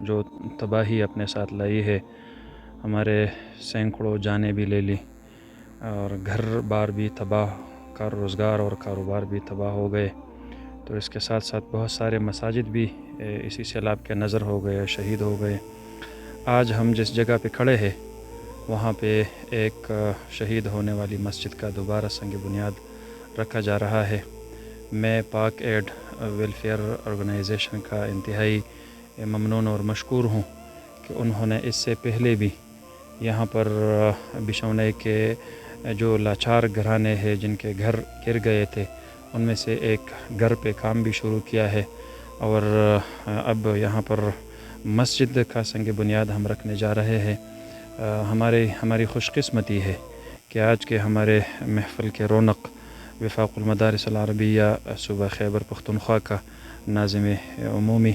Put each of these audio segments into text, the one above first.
جو تباہی اپنے ساتھ لائی ہے، ہمارے سینکڑوں جانیں بھی لے لی اور گھر بار بھی تباہ، کار روزگار اور کاروبار بھی تباہ ہو گئے۔ تو اس کے ساتھ ساتھ بہت سارے مساجد بھی اسی سیلاب کے نظر ہو گئے، شہید ہو گئے۔ آج ہم جس جگہ پہ کھڑے ہیں وہاں پہ ایک شہید ہونے والی مسجد کا دوبارہ سنگ بنیاد رکھا جا رہا ہے۔ میں پاک ایڈ ویلفیئر آرگنائزیشن کا انتہائی ممنون اور مشکور ہوں کہ انہوں نے اس سے پہلے بھی یہاں پر بچھونے کے جو لاچار گھرانے ہیں جن کے گھر گر گئے تھے، ان میں سے ایک گھر پہ کام بھی شروع کیا ہے، اور اب یہاں پر مسجد کا سنگ بنیاد ہم رکھنے جا رہے ہیں۔ ہماری خوش قسمتی ہے کہ آج کے ہمارے محفل کے رونق وفاق المدارس العربیہ صوبہ خیبر پختونخوا کا ناظم عمومی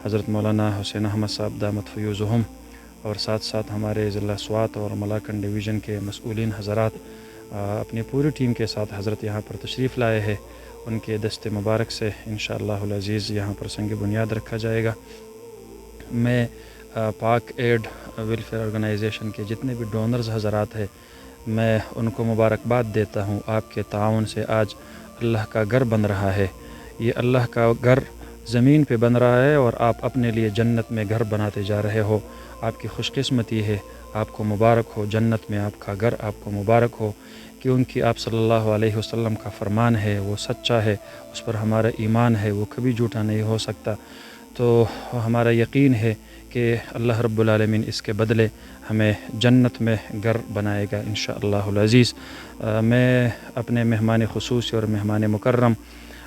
حضرت مولانا حسین احمد صاحب دامت فیوزہم، اور ساتھ ساتھ ہمارے ضلع سوات اور ملاکنڈ ڈویژن کے مسئولین حضرات اپنی پوری ٹیم کے ساتھ حضرت یہاں پر تشریف لائے ہیں۔ ان کے دست مبارک سے انشاءاللہ العزیز یہاں پر سنگ بنیاد رکھا جائے گا۔ میں پاک ایڈ ویلفیئر آرگنائزیشن کے جتنے بھی ڈونرز حضرات ہیں، میں ان کو مبارکباد دیتا ہوں۔ آپ کے تعاون سے آج اللہ کا گھر بن رہا ہے۔ یہ اللہ کا گھر زمین پہ بن رہا ہے اور آپ اپنے لیے جنت میں گھر بناتے جا رہے ہو۔ آپ کی خوش قسمتی ہے، آپ کو مبارک ہو، جنت میں آپ کا گھر آپ کو مبارک ہو، کیونکہ آپ صلی اللہ علیہ وسلم کا فرمان ہے، وہ سچا ہے، اس پر ہمارا ایمان ہے، وہ کبھی جھوٹا نہیں ہو سکتا۔ تو ہمارا یقین ہے کہ اللہ رب العالمین اس کے بدلے ہمیں جنت میں گھر بنائے گا انشاءاللہ العزیز۔ میں اپنے مہمان خصوصی اور مہمان مکرم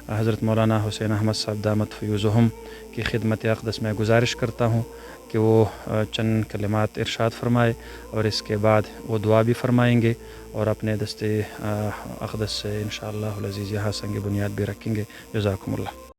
حضرت مولانا حسین احمد صاحب دامت فیوزہم کی خدمت اقدس میں گزارش کرتا ہوں کہ وہ چند کلمات ارشاد فرمائے، اور اس کے بعد وہ دعا بھی فرمائیں گے اور اپنے دست اقدس سے انشاءاللہ العزیز یہاں سنگ بنیاد بھی رکھیں گے۔ جزاکم اللہ۔